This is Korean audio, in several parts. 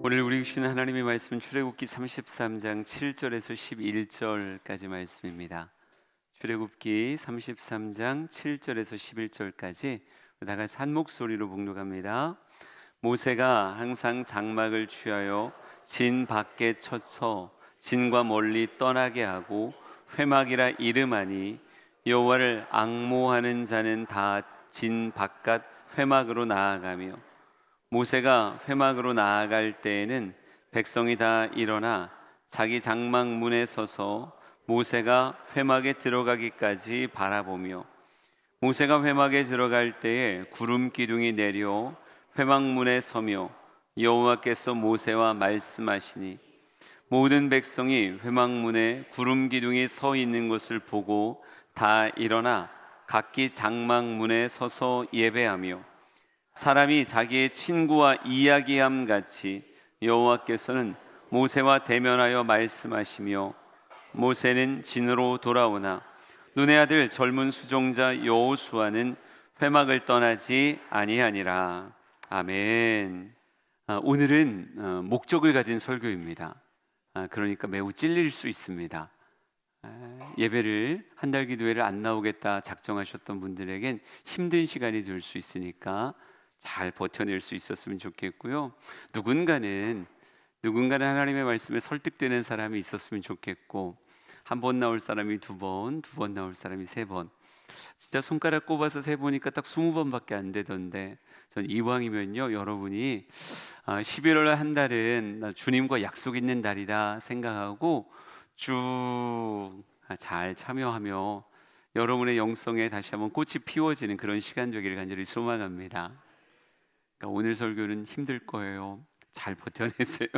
오늘 우리 주시는 하나님의 말씀은 출애굽기 33장 7절에서 11절까지 말씀입니다. 출애굽기 33장 7절에서 11절까지 다 같이 한 목소리로 봉독합니다. 모세가 항상 장막을 취하여 진 밖에 쳐서 진과 멀리 떠나게 하고 회막이라 이름하니 여호와를 앙모하는 자는 다 진 바깥 회막으로 나아가며 모세가 회막으로 나아갈 때에는 백성이 다 일어나 자기 장막 문에 서서 모세가 회막에 들어가기까지 바라보며 모세가 회막에 들어갈 때에 구름 기둥이 내려 회막 문에 서며 여호와께서 모세와 말씀하시니 모든 백성이 회막 문에 구름 기둥이 서 있는 것을 보고 다 일어나 각기 장막 문에 서서 예배하며 사람이 자기의 친구와 이야기함 같이 여호와께서는 모세와 대면하여 말씀하시며 모세는 진으로 돌아오나 눈의 아들 젊은 수종자 여호수아는 회막을 떠나지 아니하니라. 아멘. 오늘은 목적을 가진 설교입니다. 그러니까 매우 찔릴 수 있습니다. 예배를 한 달 기도회를 안 나오겠다 작정하셨던 분들에겐 힘든 시간이 될 수 있으니까 잘 버텨낼 수 있었으면 좋겠고요. 누군가는 하나님의 말씀에 설득되는 사람이 있었으면 좋겠고, 한 번 나올 사람이 두 번 나올 사람이 세 번. 진짜 손가락 꼽아서 세 보니까 딱 20번밖에 안 되던데, 전 이왕이면요 여러분이 11월 한 달은 주님과 약속 있는 달이다 생각하고 쭉 잘 참여하며 여러분의 영성에 다시 한번 꽃이 피워지는 그런 시간 되기를 간절히 소망합니다. 그러니까 오늘 설교는 힘들 거예요. 잘 버텨내세요.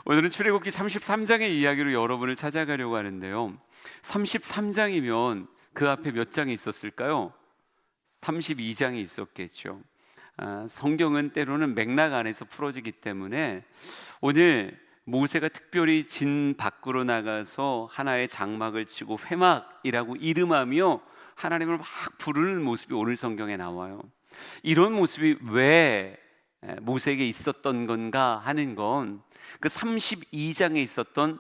오늘은 출애굽기 33장의 이야기로 여러분을 찾아가려고 하는데요, 33장이면 그 앞에 몇 장이 있었을까요? 32장이 있었겠죠. 성경은 때로는 맥락 안에서 풀어지기 때문에 오늘 모세가 특별히 진 밖으로 나가서 하나의 장막을 치고 회막이라고 이름하며 하나님을 막 부르는 모습이 오늘 성경에 나와요. 이런 모습이 왜 모세에게 있었던 건가 하는 건 그 32장에 있었던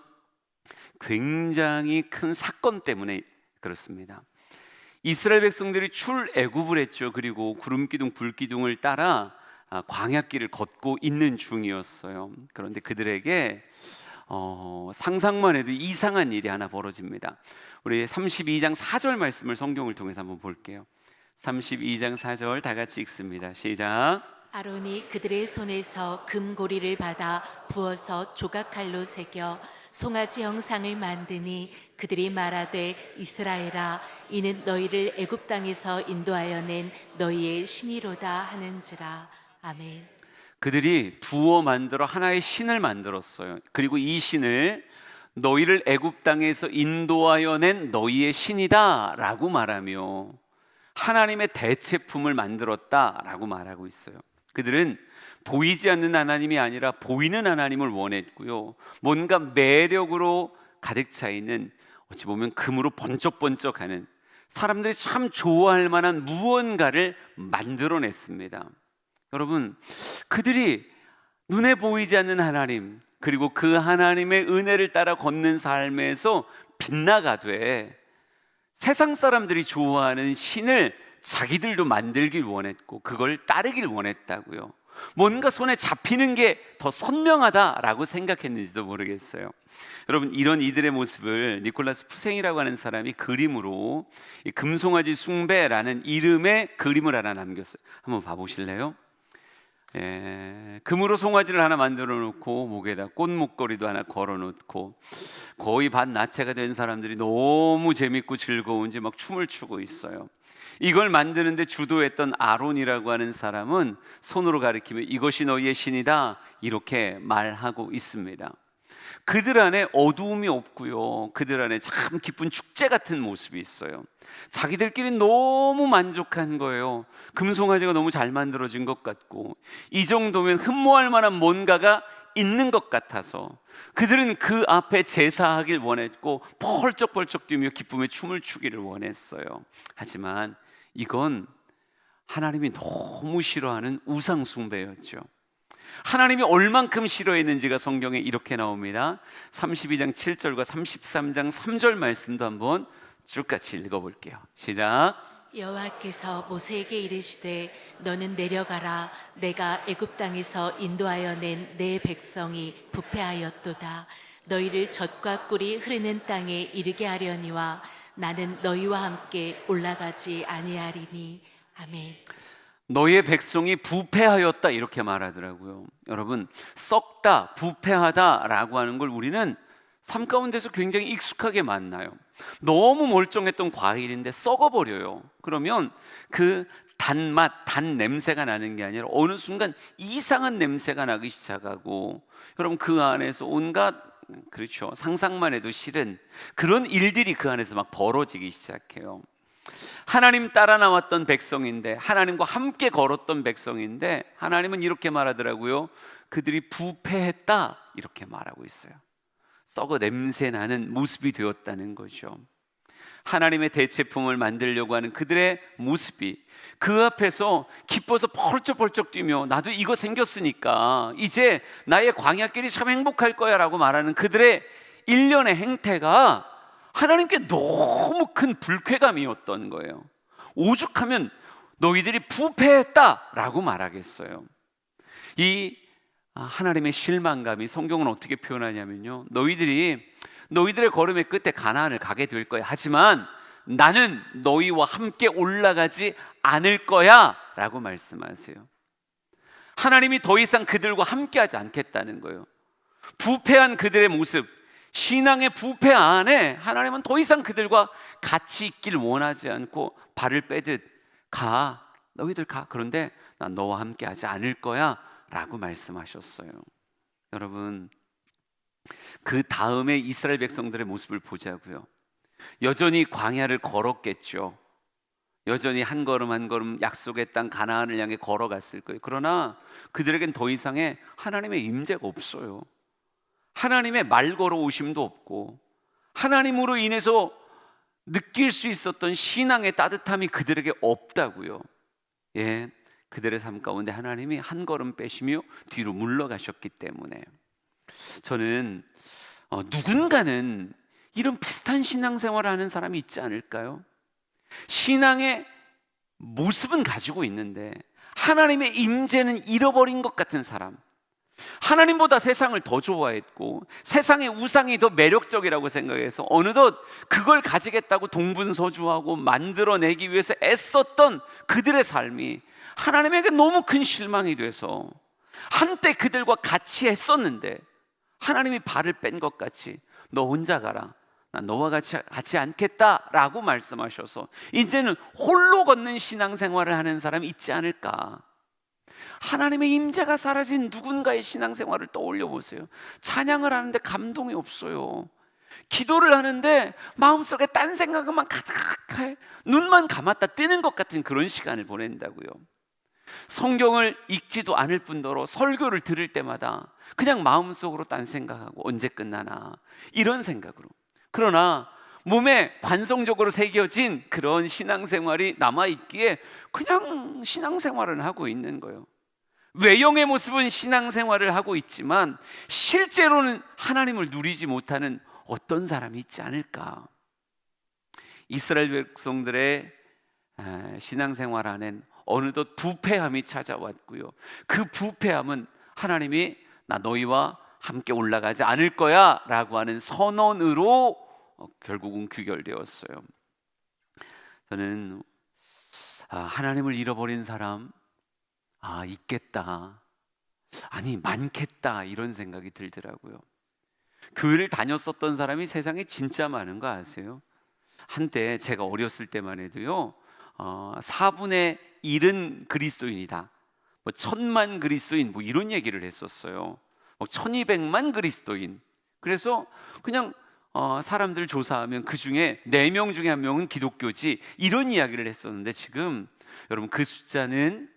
굉장히 큰 사건 때문에 그렇습니다. 이스라엘 백성들이 출애굽을 했죠. 그리고 구름기둥 불기둥을 따라 광야길을 걷고 있는 중이었어요. 그런데 그들에게 상상만 해도 이상한 일이 하나 벌어집니다. 우리 32장 4절 말씀을 성경을 통해서 한번 볼게요. 32장 4절 다 같이 읽습니다. 시작. 아론이 그들의 손에서 금고리를 받아 부어서 조각칼로 새겨 송아지 형상을 만드니 그들이 말하되 이스라엘아 이는 너희를 애굽 땅에서 인도하여 낸 너희의 신이로다 하는지라. 아멘. 그들이 부어 만들어 하나의 신을 만들었어요. 그리고 이 신을 너희를 애굽 땅에서 인도하여 낸 너희의 신이다 라고 말하며 하나님의 대체품을 만들었다라고 말하고 있어요. 그들은 보이지 않는 하나님이 아니라 보이는 하나님을 원했고요, 뭔가 매력으로 가득 차 있는, 어찌 보면 금으로 번쩍번쩍하는, 사람들이 참 좋아할 만한 무언가를 만들어냈습니다. 여러분, 그들이 눈에 보이지 않는 하나님, 그리고 그 하나님의 은혜를 따라 걷는 삶에서 빗나가되 세상 사람들이 좋아하는 신을 자기들도 만들길 원했고 그걸 따르길 원했다고요. 뭔가 손에 잡히는 게 더 선명하다라고 생각했는지도 모르겠어요. 여러분, 이런 이들의 모습을 니콜라스 푸생이라고 하는 사람이 그림으로 이 금송아지 숭배라는 이름의 그림을 하나 남겼어요. 한번 봐보실래요? 금으로 송아지를 하나 만들어 놓고 목에다 꽃 목걸이도 하나 걸어 놓고 거의 반나체가 된 사람들이 너무 재밌고 즐거운지 막 춤을 추고 있어요. 이걸 만드는데 주도했던 아론이라고 하는 사람은 손으로 가리키며 이것이 너희의 신이다 이렇게 말하고 있습니다. 그들 안에 어두움이 없고요, 그들 안에 참 기쁜 축제 같은 모습이 있어요. 자기들끼리 너무 만족한 거예요. 금송아지가 너무 잘 만들어진 것 같고 이 정도면 흠모할 만한 뭔가가 있는 것 같아서 그들은 그 앞에 제사하길 원했고 펄쩍펄쩍 뛰며 기쁨의 춤을 추기를 원했어요. 하지만 이건 하나님이 너무 싫어하는 우상 숭배였죠. 하나님이 얼만큼 싫어했는지가 성경에 이렇게 나옵니다. 32장 7절과 33장 3절 말씀도 한번 쭉 같이 읽어볼게요. 시작. 여호와께서 모세에게 이르시되 너는 내려가라. 내가 애굽 땅에서 인도하여 낸 내 백성이 부패하였도다. 너희를 젖과 꿀이 흐르는 땅에 이르게 하려니와 나는 너희와 함께 올라가지 아니하리니. 아멘. 너희의 백성이 부패하였다 이렇게 말하더라고요. 여러분, 썩다, 부패하다라고 하는 걸 우리는 삶 가운데서 굉장히 익숙하게 만나요. 너무 멀쩡했던 과일인데 썩어버려요. 그러면 그 단맛, 단 냄새가 나는 게 아니라 어느 순간 이상한 냄새가 나기 시작하고, 여러분 그 안에서 온갖, 그렇죠, 상상만 해도 싫은 그런 일들이 그 안에서 막 벌어지기 시작해요. 하나님 따라 나왔던 백성인데, 하나님과 함께 걸었던 백성인데, 하나님은 이렇게 말하더라고요. 그들이 부패했다 이렇게 말하고 있어요. 썩어 냄새 나는 모습이 되었다는 거죠. 하나님의 대체품을 만들려고 하는 그들의 모습이 그 앞에서 기뻐서 펄쩍펄쩍 뛰며 나도 이거 생겼으니까 이제 나의 광야길이 참 행복할 거야 라고 말하는 그들의 일련의 행태가 하나님께 너무 큰 불쾌감이었던 거예요. 오죽하면 너희들이 부패했다라고 말하겠어요. 이 하나님의 실망감이 성경은 어떻게 표현하냐면요, 너희들의 걸음의 끝에 가나안을 가게 될 거야. 하지만 나는 너희와 함께 올라가지 않을 거야 라고 말씀하세요. 하나님이 더 이상 그들과 함께 하지 않겠다는 거예요. 부패한 그들의 모습, 신앙의 부패 안에 하나님은 더 이상 그들과 같이 있길 원하지 않고 발을 빼듯 가, 너희들 가. 그런데 난 너와 함께 하지 않을 거야 라고 말씀하셨어요. 여러분, 그 다음에 이스라엘 백성들의 모습을 보자고요. 여전히 광야를 걸었겠죠. 여전히 한 걸음 한 걸음 약속의 땅 가나안을 향해 걸어갔을 거예요. 그러나 그들에겐 더 이상의 하나님의 임재가 없어요. 하나님의 말 걸어오심도 없고, 하나님으로 인해서 느낄 수 있었던 신앙의 따뜻함이 그들에게 없다고요. 예, 그들의 삶 가운데 하나님이 한 걸음 빼시며 뒤로 물러가셨기 때문에 저는 누군가는 이런 비슷한 신앙생활을 하는 사람이 있지 않을까요? 신앙의 모습은 가지고 있는데 하나님의 임재는 잃어버린 것 같은 사람, 하나님보다 세상을 더 좋아했고 세상의 우상이 더 매력적이라고 생각해서 어느덧 그걸 가지겠다고 동분서주하고 만들어내기 위해서 애썼던 그들의 삶이 하나님에게 너무 큰 실망이 돼서 한때 그들과 같이 했었는데 하나님이 발을 뺀 것 같이 너 혼자 가라, 난 너와 같이 가지 않겠다라고 말씀하셔서 이제는 홀로 걷는 신앙생활을 하는 사람이 있지 않을까. 하나님의 임재가 사라진 누군가의 신앙생활을 떠올려 보세요. 찬양을 하는데 감동이 없어요. 기도를 하는데 마음속에 딴 생각만 가득해 눈만 감았다 뜨는 것 같은 그런 시간을 보낸다고요. 성경을 읽지도 않을 뿐더러 설교를 들을 때마다 그냥 마음속으로 딴 생각하고 언제 끝나나 이런 생각으로, 그러나 몸에 관성적으로 새겨진 그런 신앙생활이 남아있기에 그냥 신앙생활을 하고 있는 거예요. 외형의 모습은 신앙생활을 하고 있지만 실제로는 하나님을 누리지 못하는 어떤 사람이 있지 않을까. 이스라엘 백성들의 신앙생활 안엔 어느덧 부패함이 찾아왔고요. 그 부패함은 하나님이 나 너희와 함께 올라가지 않을 거야 라고 하는 선언으로 결국은 귀결되었어요. 저는 하나님을 잃어버린 사람 있겠다, 아니 많겠다 이런 생각이 들더라고요. 교회를 다녔었던 사람이 세상에 진짜 많은 거 아세요? 한때 제가 어렸을 때만 해도요 4분의 1은 그리스도인이다, 뭐 1000만 그리스도인 뭐 이런 얘기를 했었어요. 1200만 그리스도인. 그래서 그냥 사람들 조사하면 그 중에 4명 중에 1명은 기독교지 이런 이야기를 했었는데 지금 여러분 그 숫자는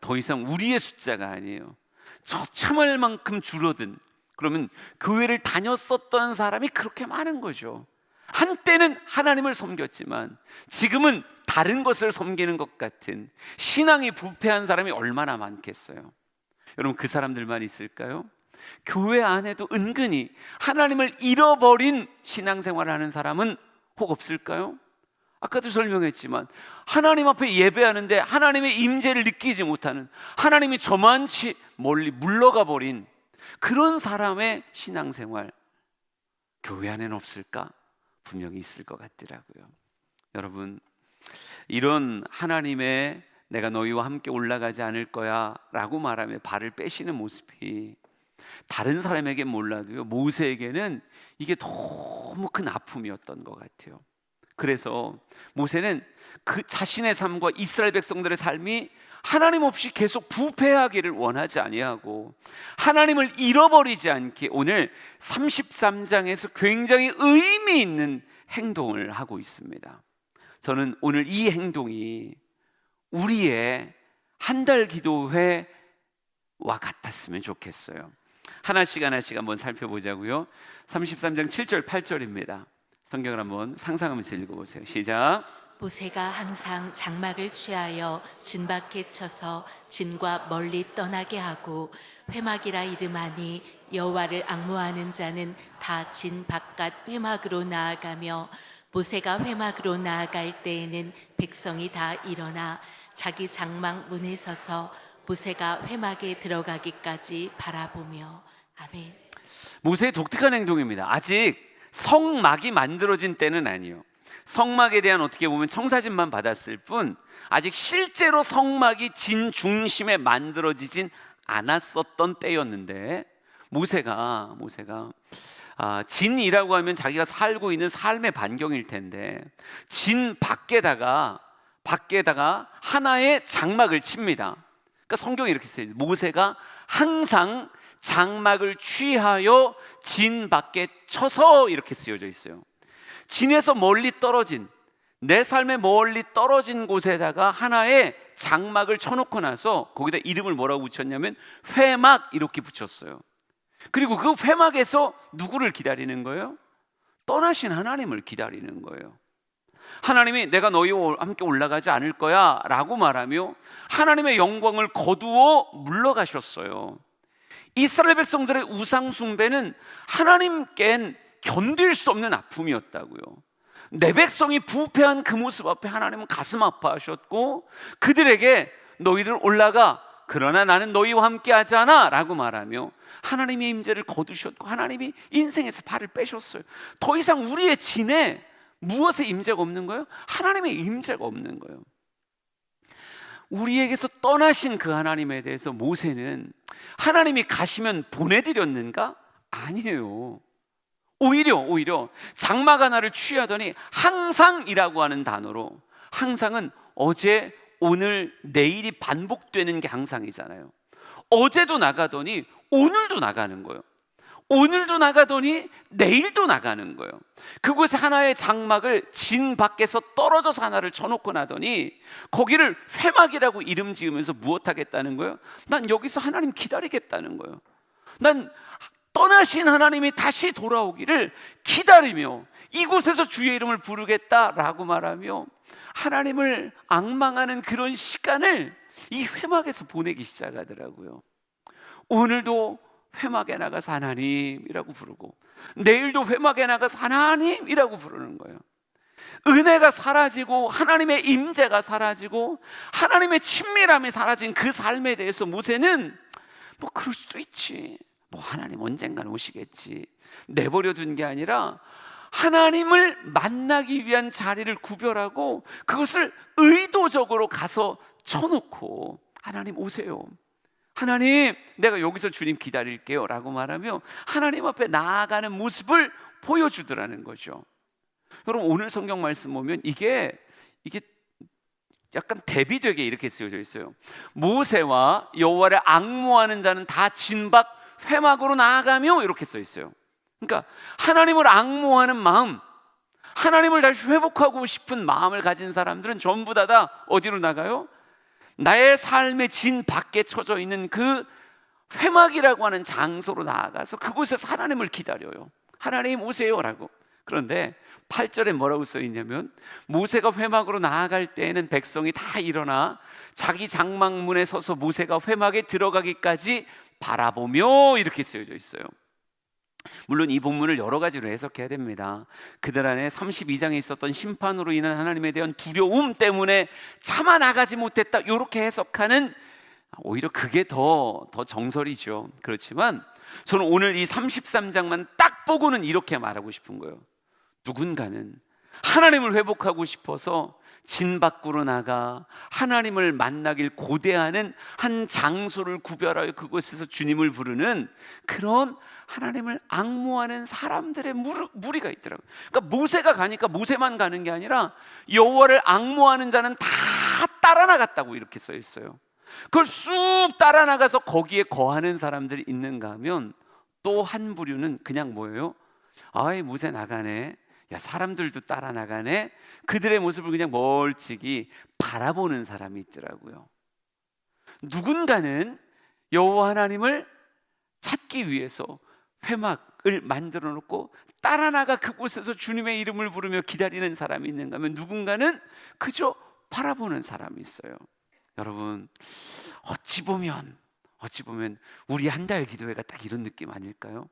더 이상 우리의 숫자가 아니에요. 처참할 만큼 줄어든, 그러면 교회를 다녔었던 사람이 그렇게 많은 거죠. 한때는 하나님을 섬겼지만 지금은 다른 것을 섬기는 것 같은 신앙이 부패한 사람이 얼마나 많겠어요. 여러분, 그 사람들만 있을까요? 교회 안에도 은근히 하나님을 잃어버린 신앙생활을 하는 사람은 혹 없을까요? 아까도 설명했지만 하나님 앞에 예배하는데 하나님의 임재를 느끼지 못하는, 하나님이 저만치 멀리 물러가 버린 그런 사람의 신앙생활, 교회 안에는 없을까? 분명히 있을 것 같더라고요. 여러분, 이런 하나님의 내가 너희와 함께 올라가지 않을 거야 라고 말하며 발을 빼시는 모습이 다른 사람에게 몰라도요, 모세에게는 이게 너무 큰 아픔이었던 것 같아요. 그래서 모세는 그 자신의 삶과 이스라엘 백성들의 삶이 하나님 없이 계속 부패하기를 원하지 아니하고 하나님을 잃어버리지 않게 오늘 33장에서 굉장히 의미 있는 행동을 하고 있습니다. 저는 오늘 이 행동이 우리의 한 달 기도회와 같았으면 좋겠어요. 하나씩 한번 살펴보자고요. 33장 7절 8절입니다. 성경을 한번 상상하면서 읽어보세요. 시작. 모세가 항상 장막을 취하여 진 밖에 쳐서 진과 멀리 떠나게 하고 회막이라 이름하니 여호와를 앙모하는 자는 다 진 바깥 회막으로 나아가며 모세가 회막으로 나아갈 때에는 백성이 다 일어나 자기 장막 문에 서서 모세가 회막에 들어가기까지 바라보며. 아멘. 모세의 독특한 행동입니다. 아직 성막이 만들어진 때는 아니에요. 성막에 대한 어떻게 보면 청사진만 받았을 뿐 아직 실제로 성막이 진 중심에 만들어지진 않았었던 때였는데 모세가 진이라고 하면 자기가 살고 있는 삶의 반경일 텐데 진 밖에다가 하나의 장막을 칩니다. 그러니까 성경에 이렇게 써요. 모세가 항상 장막을 취하여 진 밖에 쳐서 이렇게 쓰여져 있어요. 진에서 멀리 떨어진, 내 삶에 멀리 떨어진 곳에다가 하나의 장막을 쳐놓고 나서 거기다 이름을 뭐라고 붙였냐면 회막 이렇게 붙였어요. 그리고 그 회막에서 누구를 기다리는 거예요? 떠나신 하나님을 기다리는 거예요. 하나님이 내가 너희와 함께 올라가지 않을 거야 라고 말하며 하나님의 영광을 거두어 물러가셨어요. 이스라엘 백성들의 우상 숭배는 하나님께는 견딜 수 없는 아픔이었다고요. 내 백성이 부패한 그 모습 앞에 하나님은 가슴 아파하셨고 그들에게 너희들 올라가, 그러나 나는 너희와 함께 하지 않아 라고 말하며 하나님의 임재를 거두셨고 하나님이 인생에서 발을 빼셨어요. 더 이상 우리의 진에 무엇의 임재가 없는 거예요? 하나님의 임재가 없는 거예요. 우리에게서 떠나신 그 하나님에 대해서 모세는 하나님이 가시면 보내드렸는가? 아니에요. 오히려 장막 하나를 취하더니 항상이라고 하는 단어로, 항상은 어제, 오늘, 내일이 반복되는 게 항상이잖아요. 어제도 나가더니 오늘도 나가는 거예요. 오늘도 나가더니 내일도 나가는 거예요. 그곳에 하나의 장막을 진 밖에서 떨어져서 하나를 쳐놓고 나더니 거기를 회막이라고 이름 지으면서 무엇하겠다는 거예요? 난 여기서 하나님 기다리겠다는 거예요. 난 떠나신 하나님이 다시 돌아오기를 기다리며 이곳에서 주의 이름을 부르겠다라고 말하며 하나님을 앙망하는 그런 시간을 이 회막에서 보내기 시작하더라고요. 오늘도 회막에 나가서 하나님이라고 부르고 내일도 회막에 나가서 하나님이라고 부르는 거예요. 은혜가 사라지고 하나님의 임재가 사라지고 하나님의 친밀함이 사라진 그 삶에 대해서 모세는 뭐 그럴 수도 있지, 뭐 하나님 언젠가는 오시겠지, 내버려 둔 게 아니라 하나님을 만나기 위한 자리를 구별하고 그것을 의도적으로 가서 쳐놓고 하나님 오세요, 하나님 내가 여기서 주님 기다릴게요 라고 말하며 하나님 앞에 나아가는 모습을 보여주더라는 거죠. 여러분, 오늘 성경 말씀 보면 이게 약간 대비되게 이렇게 쓰여져 있어요. 모세와 여호와를 앙모하는 자는 다 진박 회막으로 나아가며 이렇게 써 있어요. 그러니까 하나님을 앙모하는 마음, 하나님을 다시 회복하고 싶은 마음을 가진 사람들은 전부 다 어디로 나가요? 나의 삶의 진 밖에 쳐져 있는 그 회막이라고 하는 장소로 나아가서 그곳에서 하나님을 기다려요. 하나님 오세요 라고. 그런데 8절에 뭐라고 써 있냐면, 모세가 회막으로 나아갈 때에는 백성이 다 일어나 자기 장막문에 서서 모세가 회막에 들어가기까지 바라보며, 이렇게 쓰여져 있어요. 물론 이 본문을 여러 가지로 해석해야 됩니다. 그들 안에 32장에 있었던 심판으로 인한 하나님에 대한 두려움 때문에 참아 나가지 못했다, 이렇게 해석하는, 오히려 그게 더 정설이죠. 그렇지만 저는 오늘 이 33장만 딱 보고는 이렇게 말하고 싶은 거예요. 누군가는 하나님을 회복하고 싶어서 진 밖으로 나가 하나님을 만나길 고대하는 한 장소를 구별하여 그곳에서 주님을 부르는 그런 하나님을 앙모하는 사람들의 무리가 있더라고요. 그러니까 모세가 가니까 모세만 가는 게 아니라 여호와를 앙모하는 자는 다 따라 나갔다고 이렇게 써 있어요. 그걸 쑥 따라 나가서 거기에 거하는 사람들이 있는가 하면, 또 한 부류는 그냥 뭐예요? 아이, 모세 나가네, 야, 사람들도 따라 나가네, 그들의 모습을 그냥 멀찍이 바라보는 사람이 있더라고요. 누군가는 여호와 하나님을 찾기 위해서 회막을 만들어 놓고 따라 나가 그곳에서 주님의 이름을 부르며 기다리는 사람이 있는가 하면, 누군가는 그저 바라보는 사람이 있어요. 여러분, 어찌 보면 우리 한 달 기도회가 딱 이런 느낌 아닐까요?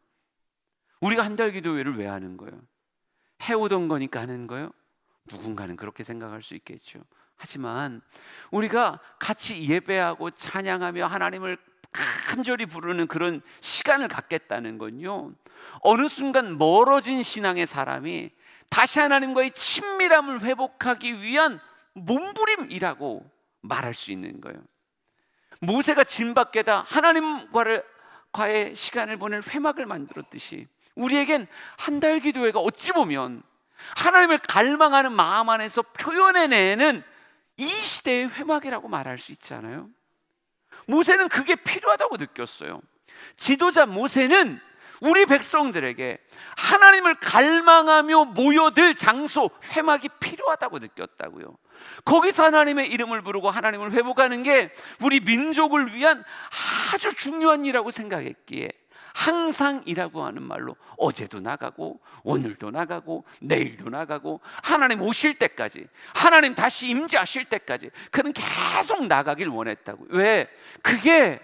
우리가 한 달 기도회를 왜 하는 거예요? 해오던 거니까 하는 거예요? 누군가는 그렇게 생각할 수 있겠죠. 하지만 우리가 같이 예배하고 찬양하며 하나님을 간절히 부르는 그런 시간을 갖겠다는 건요, 어느 순간 멀어진 신앙의 사람이 다시 하나님과의 친밀함을 회복하기 위한 몸부림이라고 말할 수 있는 거예요. 모세가 진 밖에다 하나님과의 시간을 보낼 회막을 만들었듯이, 우리에겐 한 달 기도회가 어찌 보면 하나님을 갈망하는 마음 안에서 표현해내는 이 시대의 회막이라고 말할 수 있잖아요. 모세는 그게 필요하다고 느꼈어요. 지도자 모세는 우리 백성들에게 하나님을 갈망하며 모여들 장소, 회막이 필요하다고 느꼈다고요. 거기서 하나님의 이름을 부르고 하나님을 회복하는 게 우리 민족을 위한 아주 중요한 일이라고 생각했기에, 항상이라고 하는 말로 어제도 나가고 오늘도 나가고 내일도 나가고 하나님 오실 때까지, 하나님 다시 임재하실 때까지 그는 계속 나가길 원했다고. 왜? 그게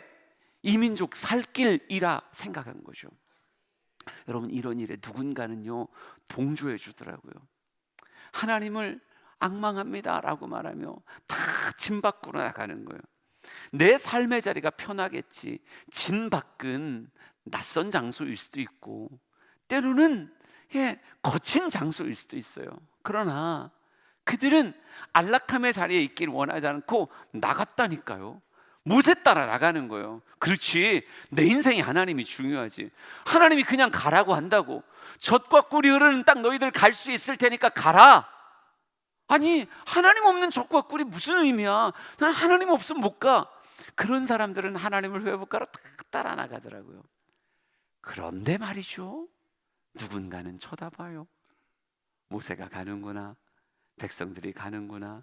이 민족 살 길이라 생각한 거죠. 여러분, 이런 일에 누군가는요 동조해 주더라고요. 하나님을 앙망합니다 라고 말하며 다 진 밖으로 나가는 거예요. 내 삶의 자리가 편하겠지, 진 밖은 낯선 장소일 수도 있고 때로는 거친 장소일 수도 있어요. 그러나 그들은 안락함의 자리에 있기를 원하지 않고 나갔다니까요. 모세 따라 나가는 거예요. 그렇지, 내 인생이 하나님이 중요하지. 하나님이 그냥 가라고 한다고, 젖과 꿀이 흐르는 땅 너희들 갈 수 있을 테니까 가라. 아니, 하나님 없는 젖과 꿀이 무슨 의미야? 난 하나님 없으면 못 가. 그런 사람들은 하나님을 회복하러 딱 따라 나가더라고요. 그런데 말이죠, 누군가는 쳐다봐요. 모세가 가는구나, 백성들이 가는구나.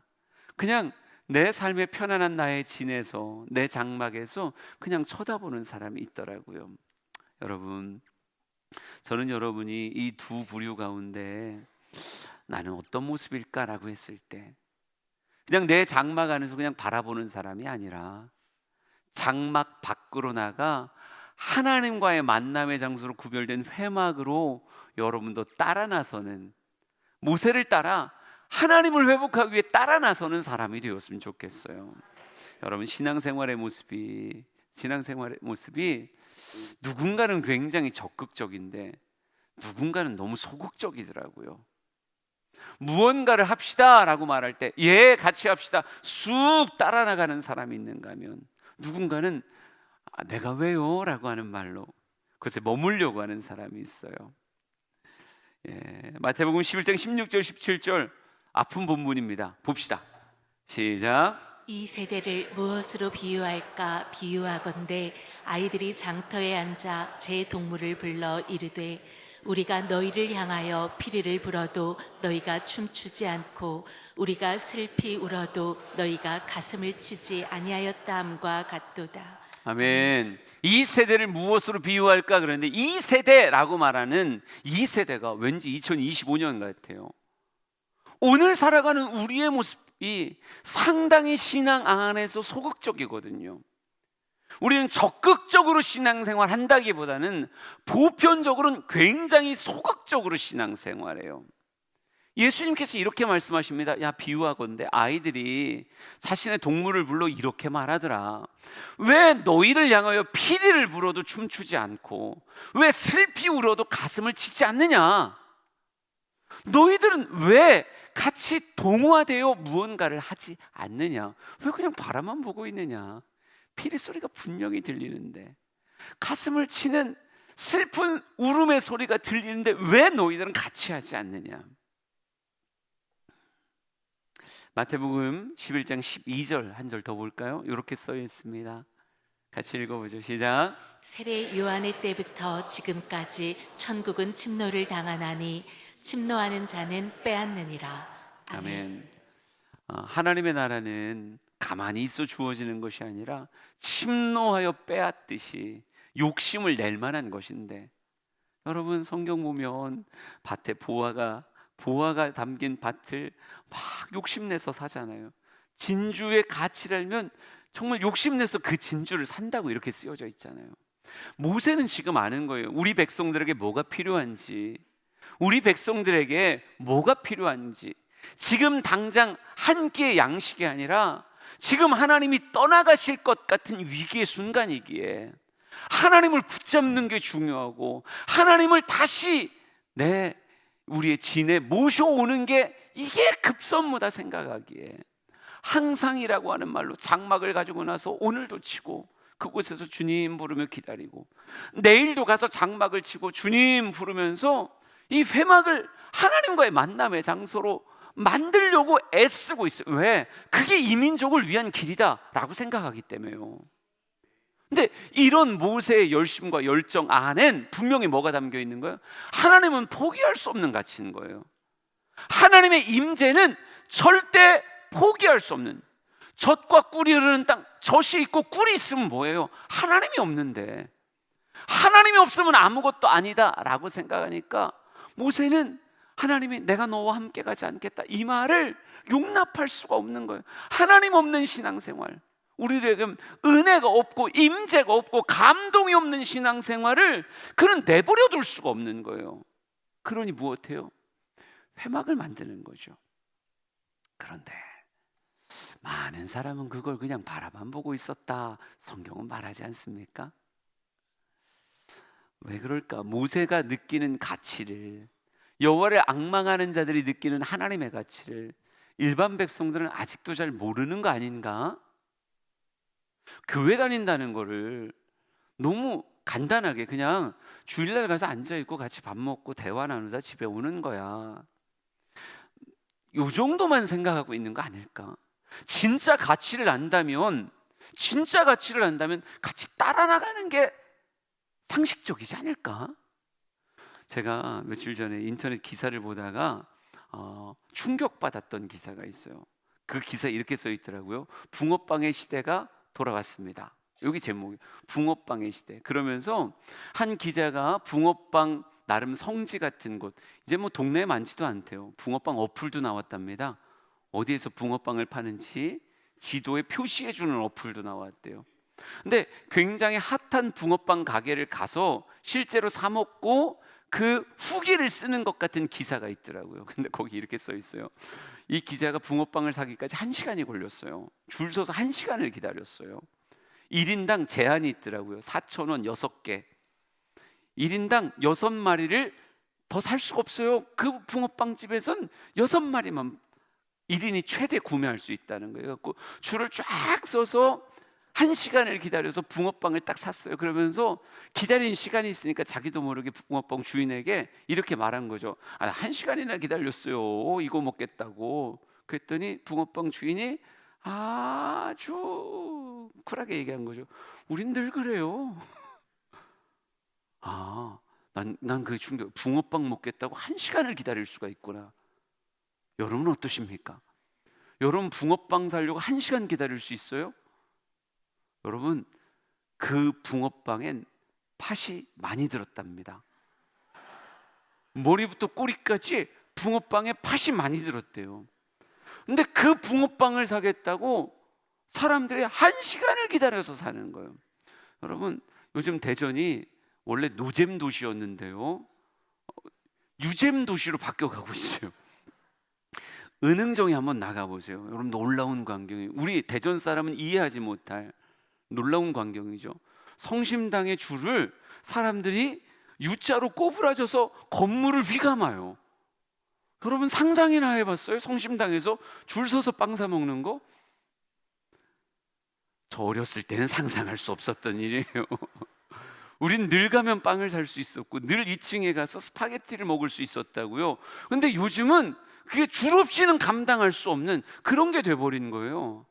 그냥 내 삶의 편안한 나의 진에서, 내 장막에서 그냥 쳐다보는 사람이 있더라고요. 여러분, 저는 여러분이 이 두 부류 가운데 나는 어떤 모습일까라고 했을 때, 그냥 내 장막 안에서 그냥 바라보는 사람이 아니라 장막 밖으로 나가 하나님과의 만남의 장소로 구별된 회막으로 여러분도 따라 나서는, 모세를 따라 하나님을 회복하기 위해 따라 나서는 사람이 되었으면 좋겠어요. 여러분, 신앙생활의 모습이 누군가는 굉장히 적극적인데 누군가는 너무 소극적이더라고요. 무언가를 합시다 라고 말할 때 예, 같이 합시다 쑥 따라 나가는 사람이 있는가 하면, 누군가는 내가 왜요? 라고 하는 말로 그것에 머물려고 하는 사람이 있어요. 마태복음 11장 16절 17절 아픈 본문입니다. 봅시다. 시작. 이 세대를 무엇으로 비유할까? 비유하건대 아이들이 장터에 앉아 제 동물을 불러 이르되 우리가 너희를 향하여 피리를 불어도 너희가 춤추지 않고 우리가 슬피 울어도 너희가 가슴을 치지 아니하였다 함과 같도다. 아멘. 이 세대를 무엇으로 비유할까 그러는데 이 세대라고 말하는 이 세대가 왠지 2025년 같아요. 오늘 살아가는 우리의 모습이 상당히 신앙 안에서 소극적이거든요. 우리는 적극적으로 신앙생활 한다기보다는 보편적으로는 굉장히 소극적으로 신앙생활해요. 예수님께서 이렇게 말씀하십니다. 야, 비유하건대 아이들이 자신의 동물을 불러 이렇게 말하더라. 왜 너희를 향하여 피리를 불어도 춤추지 않고 왜 슬피 울어도 가슴을 치지 않느냐? 너희들은 왜 같이 동화되어 무언가를 하지 않느냐? 왜 그냥 바라만 보고 있느냐? 피리 소리가 분명히 들리는데, 가슴을 치는 슬픈 울음의 소리가 들리는데 왜 너희들은 같이 하지 않느냐? 마태복음 11장 12절 한 절 더 볼까요? 이렇게 써 있습니다. 같이 읽어보죠. 시작. 세례 요한의 때부터 지금까지 천국은 침노를 당하나니 침노하는 자는 빼앗느니라. 아멘. 하나님의 나라는 가만히 있어 주어지는 것이 아니라 침노하여 빼앗듯이 욕심을 낼 만한 것인데, 여러분 성경 보면 밭에 보화가 담긴 밭을 막 욕심내서 사잖아요. 진주의 가치를 알면 정말 욕심내서 그 진주를 산다고 이렇게 쓰여져 있잖아요. 모세는 지금 아는 거예요. 우리 백성들에게 뭐가 필요한지, 우리 백성들에게 뭐가 필요한지. 지금 당장 한 끼의 양식이 아니라 지금 하나님이 떠나가실 것 같은 위기의 순간이기에 하나님을 붙잡는 게 중요하고, 하나님을 다시 우리의 진에 모셔오는 게 이게 급선무다 생각하기에, 항상이라고 하는 말로 장막을 가지고 나서 오늘도 치고 그곳에서 주님 부르며 기다리고, 내일도 가서 장막을 치고 주님 부르면서 이 회막을 하나님과의 만남의 장소로 만들려고 애쓰고 있어요. 왜? 그게 이민족을 위한 길이다 라고 생각하기 때문에요. 근데 이런 모세의 열심과 열정 안엔 분명히 뭐가 담겨 있는 거예요? 하나님은 포기할 수 없는 가치인 거예요. 하나님의 임재는 절대 포기할 수 없는, 젖과 꿀이 흐르는 땅, 젖이 있고 꿀이 있으면 뭐예요? 하나님이 없는데, 하나님이 없으면 아무것도 아니다 라고 생각하니까 모세는 하나님이 내가 너와 함께 가지 않겠다 이 말을 용납할 수가 없는 거예요. 하나님 없는 신앙생활, 우리들에게 은혜가 없고 임재가 없고 감동이 없는 신앙생활을 그는 내버려 둘 수가 없는 거예요. 그러니 무엇해요? 회막을 만드는 거죠. 그런데 많은 사람은 그걸 그냥 바라만 보고 있었다 성경은 말하지 않습니까? 왜 그럴까? 모세가 느끼는 가치를, 여호와를 앙망하는 자들이 느끼는 하나님의 가치를 일반 백성들은 아직도 잘 모르는 거 아닌가? 교회 다닌다는 거를 너무 간단하게 그냥 주일날 가서 앉아있고 같이 밥 먹고 대화 나누다 집에 오는 거야, 요 정도만 생각하고 있는 거 아닐까? 진짜 가치를 안다면 같이 따라 나가는 게 상식적이지 않을까? 제가 며칠 전에 인터넷 기사를 보다가 충격받았던 기사가 있어요. 그 기사에 이렇게 써 있더라고요. 붕어빵의 시대가 돌아왔습니다. 여기 제목이 붕어빵의 시대. 그러면서 한 기자가 붕어빵 나름 성지 같은 곳, 이제 뭐 동네에 많지도 않대요. 붕어빵 어플도 나왔답니다. 어디에서 붕어빵을 파는지 지도에 표시해 주는 어플도 나왔대요. 근데 굉장히 핫한 붕어빵 가게를 가서 실제로 사 먹고 그 후기를 쓰는 것 같은 기사가 있더라고요. 근데 거기 이렇게 써 있어요. 이 기자가 붕어빵을 사기까지 1시간이 걸렸어요. 줄 서서 1시간을 기다렸어요. 1인당 제한이 있더라고요. 4,000원 6개. 1인당 6마리를 더 살 수가 없어요. 그 붕어빵집에선 6마리만 1인이 최대 구매할 수 있다는 거예요. 그래서 줄을 쫙 서서 1시간을 기다려서 붕어빵을 딱 샀어요. 그러면서 기다린 시간이 있으니까 자기도 모르게 붕어빵 주인에게 이렇게 말한 거죠. 1시간이나 기다렸어요. 이거 먹겠다고. 그랬더니 붕어빵 주인이 아주 쿨하게 얘기한 거죠. 우린 늘 그래요. 난 그 충격, 붕어빵 먹겠다고 1시간을 기다릴 수가 있구나. 여러분은 어떠십니까? 여러분 붕어빵 사려고 1시간 기다릴 수 있어요? 여러분 그 붕어빵엔 팥이 많이 들었답니다. 머리부터 꼬리까지 붕어빵에 팥이 많이 들었대요. 근데 그 붕어빵을 사겠다고 사람들이 1시간을 기다려서 사는 거예요. 여러분, 요즘 대전이 원래 노잼 도시였는데요, 유잼 도시로 바뀌어가고 있어요. 은흥정에 한번 나가보세요. 여러분, 놀라운 광경이, 우리 대전 사람은 이해하지 못할 놀라운 광경이죠. 성심당의 줄을 사람들이 U자로 꼬부라져서 건물을 휘감아요. 여러분, 상상이나 해봤어요? 성심당에서 줄 서서 빵 사 먹는 거? 저 어렸을 때는 상상할 수 없었던 일이에요. 우린 늘 가면 빵을 살 수 있었고 늘 2층에 가서 스파게티를 먹을 수 있었다고요. 근데 요즘은 그게 줄 없이는 감당할 수 없는 그런 게 돼버린 거예요.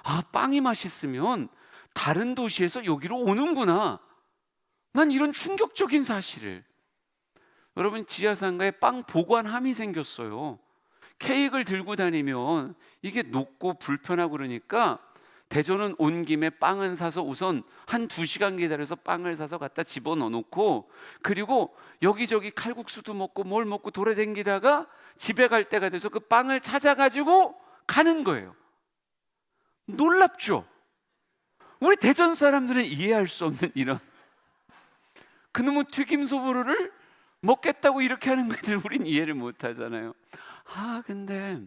아, 빵이 맛있으면 다른 도시에서 여기로 오는구나. 난 이런 충격적인 사실을, 여러분, 지하상가에 빵 보관함이 생겼어요. 케이크를 들고 다니면 이게 녹고 불편하고 그러니까 대전은 온 김에 빵은 사서 우선 한 2시간 기다려서 빵을 사서 갖다 집어넣어 놓고, 그리고 여기저기 칼국수도 먹고 뭘 먹고 돌아다니다가 집에 갈 때가 돼서 그 빵을 찾아가지고 가는 거예요. 놀랍죠? 우리 대전 사람들은 이해할 수 없는 이런, 그놈의 튀김 소보루를 먹겠다고 이렇게 하는 것들 우린 이해를 못 하잖아요. 아, 근데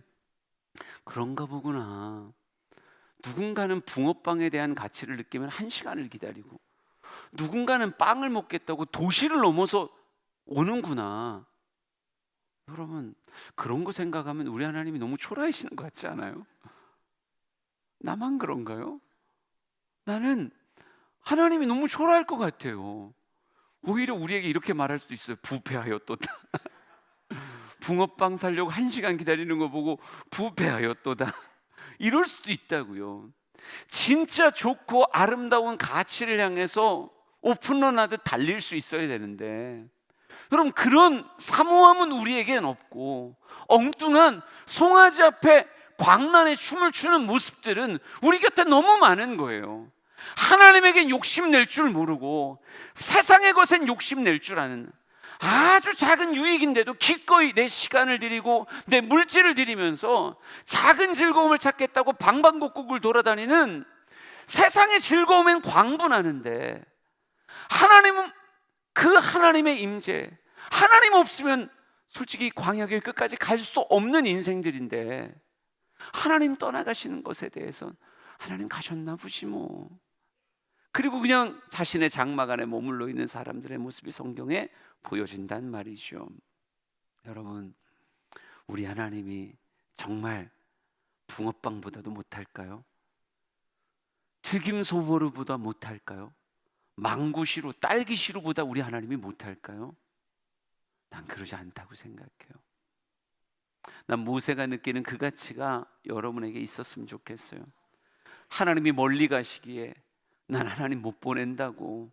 그런가 보구나. 누군가는 붕어빵에 대한 가치를 느끼면 1시간을 기다리고, 누군가는 빵을 먹겠다고 도시를 넘어서 오는구나. 여러분, 그런 거 생각하면 우리 하나님이 너무 초라해지는 것 같지 않아요? 나만 그런가요? 나는 하나님이 너무 초라할 것 같아요. 오히려 우리에게 이렇게 말할 수도 있어요. 부패하였도다. 붕어빵 사려고 1시간 기다리는 거 보고 부패하였도다. 이럴 수도 있다고요. 진짜 좋고 아름다운 가치를 향해서 오픈런 하듯 달릴 수 있어야 되는데, 여러분, 그런 사모함은 우리에겐 없고 엉뚱한 송아지 앞에 광란의 춤을 추는 모습들은 우리 곁에 너무 많은 거예요. 하나님에겐 욕심낼 줄 모르고 세상의 것엔 욕심낼 줄 아는, 아주 작은 유익인데도 기꺼이 내 시간을 들이고 내 물질을 들이면서 작은 즐거움을 찾겠다고 방방곡곡을 돌아다니는, 세상의 즐거움엔 광분하는데 하나님은, 그 하나님의 임재, 하나님 없으면 솔직히 광야길 끝까지 갈 수 없는 인생들인데, 하나님 떠나가시는 것에 대해서 하나님 가셨나 보지 뭐. 그리고 그냥 자신의 장막 안에 머물러 있는 사람들의 모습이 성경에 보여진단 말이죠. 여러분, 우리 하나님이 정말 붕어빵보다도 못할까요? 튀김소보루보다 못할까요? 망고시루, 딸기시루보다 우리 하나님이 못할까요? 난 그러지 않다고 생각해요. 난 모세가 느끼는 그 가치가 여러분에게 있었으면 좋겠어요. 하나님이 멀리 가시기에 난 하나님 못 보낸다고,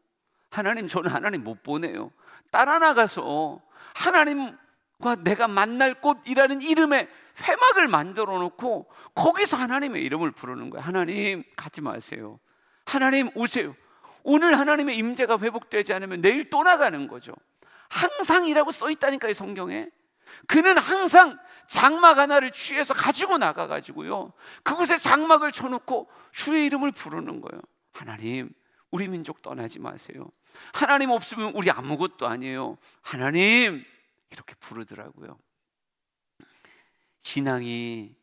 하나님, 저는 하나님 못 보내요, 따라 나가서 하나님과 내가 만날 곳이라는 이름의 회막을 만들어 놓고 거기서 하나님의 이름을 부르는 거예요. 하나님 가지 마세요, 하나님 오세요. 오늘 하나님의 임재가 회복되지 않으면 내일 또 나가는 거죠. 항상이라고 써 있다니까요, 성경에. 그는 항상 장막 하나를 취해서 가지고 나가가지고요, 그곳에 장막을 쳐놓고 주의 이름을 부르는 거예요. 하나님, 우리 민족 떠나지 마세요. 하나님 없으면 우리 아무것도 아니에요. 하나님, 이렇게 부르더라고요. 신앙이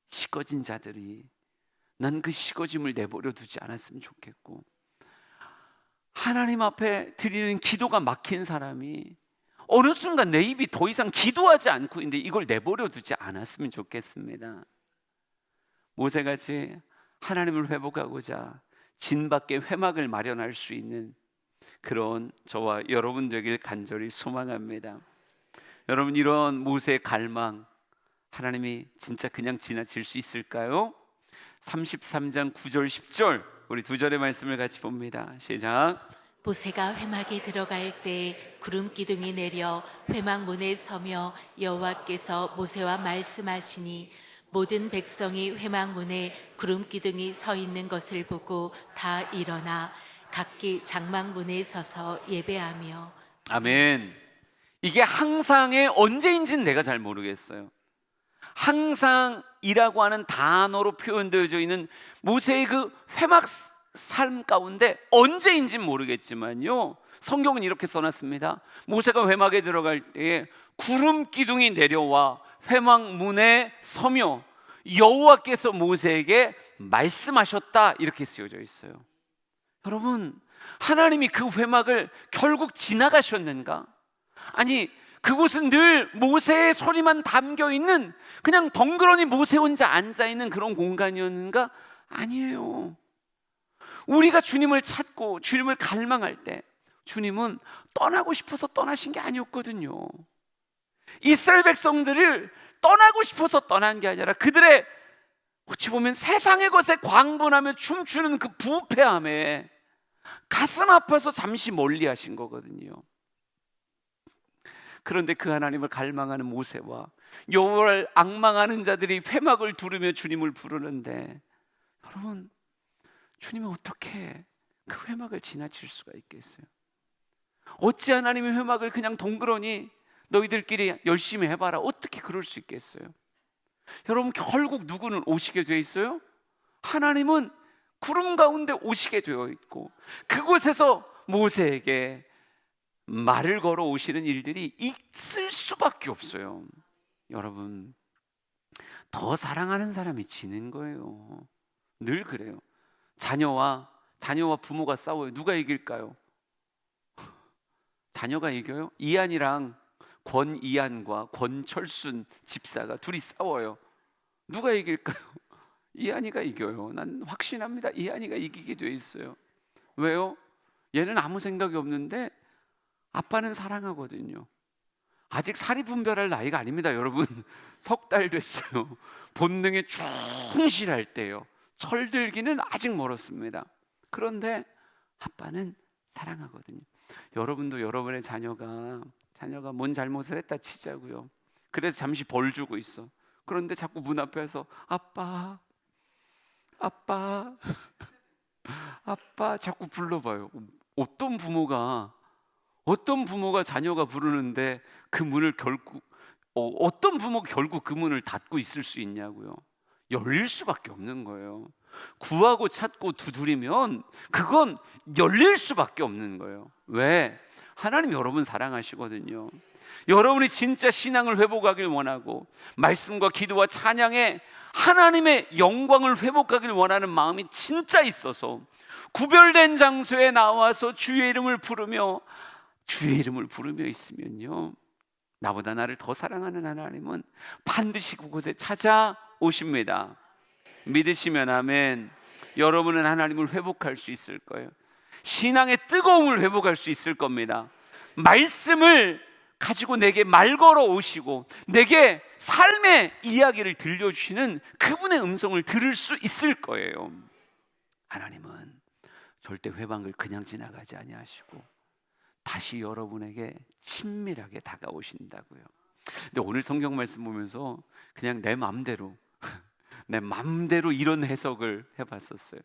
식어진 자들이, 난 그 식어짐을 내버려 두지 않았으면 좋겠고, 하나님 앞에 드리는 기도가 막힌 사람이 어느 순간 내 입이 더 이상 기도하지 않고 있는데 이걸 내버려 두지 않았으면 좋겠습니다. 모세같이 하나님을 회복하고자 진 밖에 회막을 마련할 수 있는 그런 저와 여러분 되길 간절히 소망합니다. 여러분, 이런 모세의 갈망, 하나님이 진짜 그냥 지나칠 수 있을까요? 33장 9절 10절, 우리 두 절의 말씀을 같이 봅니다. 시작. 모세가 회막에 들어갈 때 구름 기둥이 내려 회막 문에 서며 여호와께서 모세와 말씀하시니, 모든 백성이 회막 문에 구름 기둥이 서 있는 것을 보고 다 일어나 각기 장막문에 서서 예배하며. 아멘. 이게 항상의 언제인지는 내가 잘 모르겠어요. 항상이라고 하는 단어로 표현되어져 있는 모세의 그 회막 삶 가운데 언제인지는 모르겠지만요, 성경은 이렇게 써놨습니다. 모세가 회막에 들어갈 때에 구름 기둥이 내려와 회막 문에 서며 여호와께서 모세에게 말씀하셨다, 이렇게 쓰여져 있어요. 여러분, 하나님이 그 회막을 결국 지나가셨는가? 아니, 그곳은 늘 모세의 소리만 담겨 있는, 그냥 덩그러니 모세 혼자 앉아 있는 그런 공간이었는가? 아니에요. 우리가 주님을 찾고 주님을 갈망할 때 주님은 떠나고 싶어서 떠나신 게 아니었거든요. 이스라엘 백성들을 떠나고 싶어서 떠난 게 아니라 그들의, 어찌 보면 세상의 것에 광분하며 춤추는 그 부패함에 가슴 아파서 잠시 멀리 하신 거거든요. 그런데 그 하나님을 갈망하는 모세와 여호와를 앙망하는 자들이 회막을 두르며 주님을 부르는데, 여러분, 주님은 어떻게 그 회막을 지나칠 수가 있겠어요? 어찌 하나님의 회막을 그냥 덩그러니 너희들끼리 열심히 해봐라, 어떻게 그럴 수 있겠어요? 여러분, 결국 누구는 오시게 돼 있어요? 하나님은 구름 가운데 오시게 되어 있고, 그곳에서 모세에게 말을 걸어 오시는 일들이 있을 수밖에 없어요. 여러분, 더 사랑하는 사람이 지는 거예요. 늘 그래요. 자녀와 부모가 싸워요. 누가 이길까요? 자녀가 이겨요? 이한이랑 권이한과 권철순 집사가 둘이 싸워요. 누가 이길까요? 이한이가 이겨요. 난 확신합니다. 이한이가 이기게 돼 있어요. 왜요? 얘는 아무 생각이 없는데 아빠는 사랑하거든요. 아직 사리 분별할 나이가 아닙니다, 여러분. 석 달 됐어요. 본능에 충실할 때요. 철들기는 아직 멀었습니다. 그런데 아빠는 사랑하거든요. 여러분도 여러분의 자녀가 뭔 잘못을 했다 치자고요. 그래서 잠시 벌 주고 있어. 그런데 자꾸 문 앞에서 아빠 자꾸 불러봐요. 어떤 부모가 자녀가 부르는데 그 문을 어떤 부모가 결국 그 문을 닫고 있을 수 있냐고요. 열릴 수밖에 없는 거예요. 구하고 찾고 두드리면 그건 열릴 수밖에 없는 거예요. 왜? 하나님 여러분 사랑하시거든요. 여러분이 진짜 신앙을 회복하길 원하고 말씀과 기도와 찬양에 하나님의 영광을 회복하길 원하는 마음이 진짜 있어서 구별된 장소에 나와서 주의 이름을 부르며 있으면요, 나보다 나를 더 사랑하는 하나님은 반드시 그곳에 찾아오십니다. 믿으시면 아멘. 여러분은 하나님을 회복할 수 있을 거예요. 신앙의 뜨거움을 회복할 수 있을 겁니다. 말씀을 가지고 내게 말 걸어 오시고 내게 삶의 이야기를 들려주시는 그분의 음성을 들을 수 있을 거예요. 하나님은 절대 회방을 그냥 지나가지 아니하시고 다시 여러분에게 친밀하게 다가오신다고요. 근데 오늘 성경 말씀 보면서 그냥 내 맘대로 이런 해석을 해봤었어요.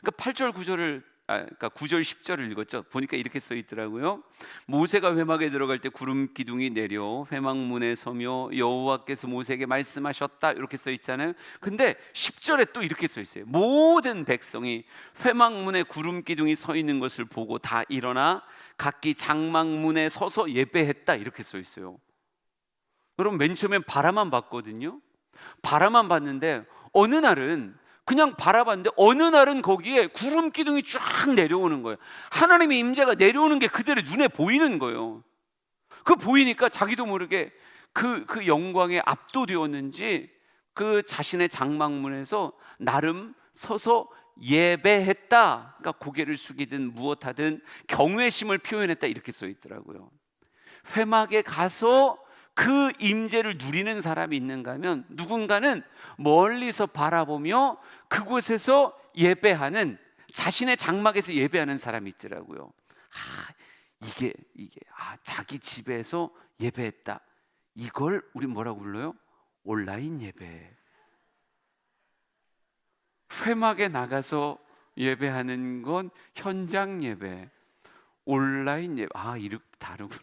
그러니까 8절 9절을 그러니까 9절 10절을 읽었죠. 보니까 이렇게 써 있더라고요. 모세가 회막에 들어갈 때 구름 기둥이 내려 회막 문에 서며 여호와께서 모세에게 말씀하셨다, 이렇게 써 있잖아요. 근데 10절에 또 이렇게 써 있어요. 모든 백성이 회막 문에 구름 기둥이 서 있는 것을 보고 다 일어나 각기 장막 문에 서서 예배했다, 이렇게 써 있어요. 여러분, 맨 처음엔 바라만 봤거든요. 바라만 봤는데 어느 날은 그냥 바라봤는데 어느 날은 거기에 구름 기둥이 쫙 내려오는 거예요. 하나님의 임재가 내려오는 게 그대로 눈에 보이는 거예요. 그 보이니까 자기도 모르게 그 영광에 압도되었는지 그 자신의 장막문에서 나름 서서 예배했다. 그러니까 고개를 숙이든 무엇하든 경외심을 표현했다, 이렇게 써 있더라고요. 회막에 가서 그 임재를 누리는 사람이 있는가 하면 누군가는 멀리서 바라보며 그곳에서 예배하는, 자신의 장막에서 예배하는 사람이 있더라고요. 이게 자기 집에서 예배했다. 이걸 우리 뭐라고 불러요? 온라인 예배. 회막에 나가서 예배하는 건 현장 예배, 온라인 예배. 이렇게 다르구나.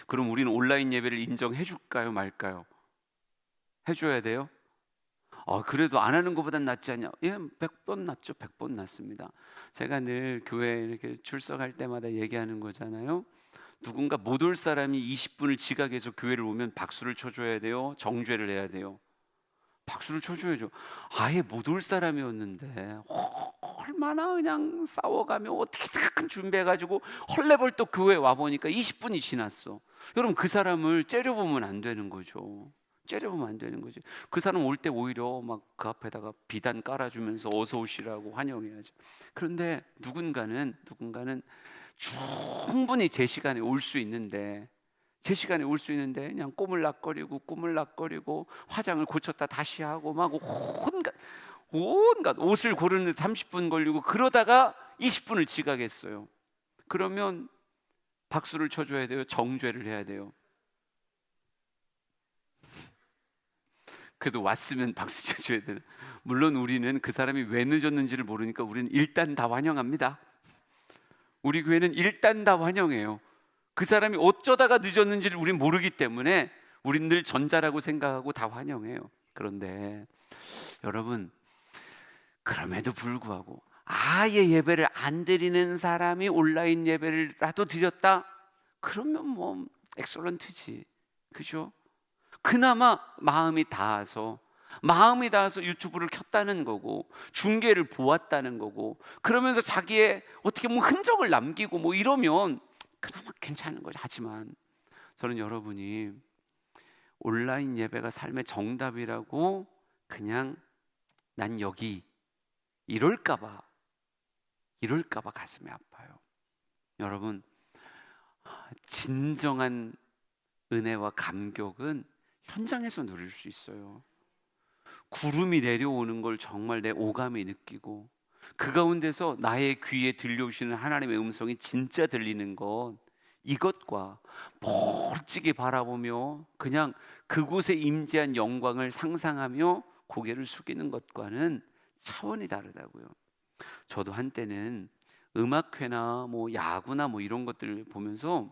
그럼 우리는 온라인 예배를 인정해 줄까요, 말까요? 해줘야 돼요? 그래도 안 하는 것보단 낫지 않냐? 예, 100번 낫죠. 100번 낫습니다. 제가 늘 교회에 이렇게 출석할 때마다 얘기하는 거잖아요. 누군가 못 올 사람이 20분을 지각해서 교회를 오면 박수를 쳐줘야 돼요? 정죄를 해야 돼요? 박수를 쳐줘야죠. 아예 못 올 사람이었는데 얼마나 그냥 싸워가며 어떻게든 준비해가지고 헐레벌떡 교회에 와보니까 20분이 지났어. 여러분, 그 사람을 째려보면 안 되는 거죠. 째려보면 안 되는 거지. 그 사람 올 때 오히려 막 그 앞에다가 비단 깔아주면서 어서 오시라고 환영해야죠. 그런데 누군가는 충분히 제 시간에 올 수 있는데, 그냥 꾸물락거리고 화장을 고쳤다 다시 하고 막 온갖 옷을 고르는 30분 걸리고, 그러다가 20분을 지각했어요. 그러면 박수를 쳐줘야 돼요? 정죄를 해야 돼요? 그래도 왔으면 박수 쳐줘야 되는. 물론 우리는 그 사람이 왜 늦었는지를 모르니까 우리는 일단 다 환영합니다. 우리 교회는 일단 다 환영해요. 그 사람이 어쩌다가 늦었는지를 우린 모르기 때문에 우린 늘 전자라고 생각하고 다 환영해요. 그런데 여러분, 그럼에도 불구하고 아예 예배를 안 드리는 사람이 온라인 예배를라도 드렸다? 그러면 뭐 엑설런트지, 그죠? 그나마 마음이 닿아서 유튜브를 켰다는 거고, 중계를 보았다는 거고, 그러면서 자기의 어떻게 보면 흔적을 남기고 뭐 이러면 그나마 괜찮은 거죠. 하지만 저는 여러분이 온라인 예배가 삶의 정답이라고 그냥 난 여기 이럴까봐 가슴이 아파요. 여러분, 진정한 은혜와 감격은 현장에서 누릴 수 있어요. 구름이 내려오는 걸 정말 내 오감이 느끼고, 그 가운데서 나의 귀에 들려오시는 하나님의 음성이 진짜 들리는 것, 이것과 멀찍이 바라보며 그냥 그곳에 임재한 영광을 상상하며 고개를 숙이는 것과는 차원이 다르다고요. 저도 한때는 음악회나 뭐 야구나 뭐 이런 것들 보면서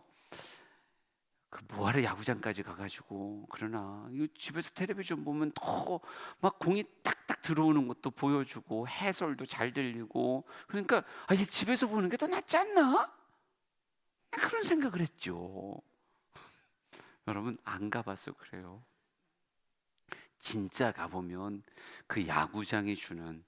뭐하러 야구장까지 가가지고 그러나, 이 집에서 텔레비전 보면 더 막 공이 딱딱 들어오는 것도 보여주고 해설도 잘 들리고, 그러니까 이 집에서 보는 게 더 낫지 않나? 그런 생각을 했죠. 여러분, 안 가봐서 그래요. 진짜 가보면 그 야구장이 주는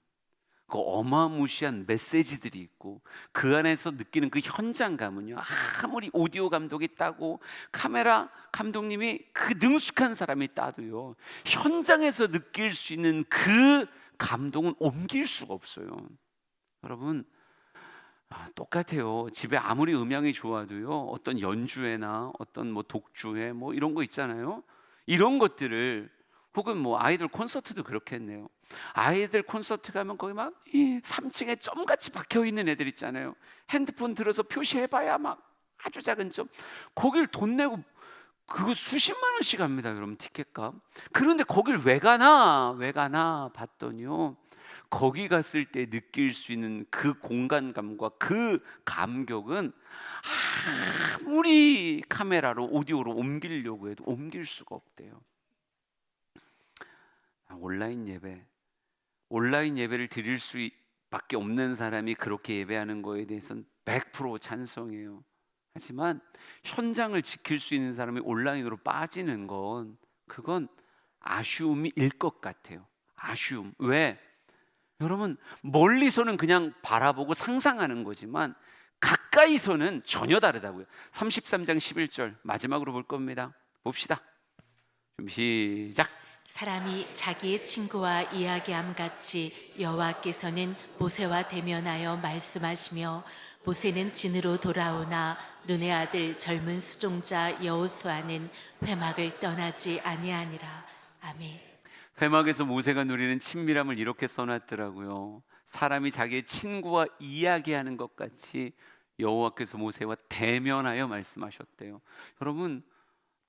그 어마무시한 메시지들이 있고, 그 안에서 느끼는 그 현장감은요, 아무리 오디오 감독이 따고 카메라 감독님이 그 능숙한 사람이 따도요, 현장에서 느낄 수 있는 그 감동은 옮길 수가 없어요. 여러분, 똑같아요. 집에 아무리 음향이 좋아도요, 어떤 연주회나 어떤 뭐 독주회 뭐 이런 거 있잖아요. 이런 것들을, 혹은 뭐 아이들 콘서트도 그렇겠네요. 아이들 콘서트 가면 거기 막 3층에 점같이 박혀 있는 애들 있잖아요. 핸드폰 들어서 표시해봐야 막 아주 작은 점, 거길 돈 내고 그거 수십만 원씩 합니다, 여러분, 티켓값. 그런데 거길 왜 가나 봤더니요, 거기 갔을 때 느낄 수 있는 그 공간감과 그 감격은 아무리 카메라로 오디오로 옮기려고 해도 옮길 수가 없대요. 온라인 예배를 드릴 수밖에 없는 사람이 그렇게 예배하는 거에 대해서는 100% 찬성이에요. 하지만 현장을 지킬 수 있는 사람이 온라인으로 빠지는 건, 그건 아쉬움일 것 같아요. 아쉬움. 왜? 여러분, 멀리서는 그냥 바라보고 상상하는 거지만 가까이서는 전혀 다르다고요. 33장 11절 마지막으로 볼 겁니다. 봅시다. 좀 시작. 사람이 자기의 친구와 이야기함 같이 여호와께서는 모세와 대면하여 말씀하시며, 모세는 진으로 돌아오나 눈의 아들 젊은 수종자 여호수아는 회막을 떠나지 아니하니라. 아멘. 회막에서 모세가 누리는 친밀함을 이렇게 써놨더라고요. 사람이 자기의 친구와 이야기하는 것 같이 여호와께서 모세와 대면하여 말씀하셨대요. 여러분,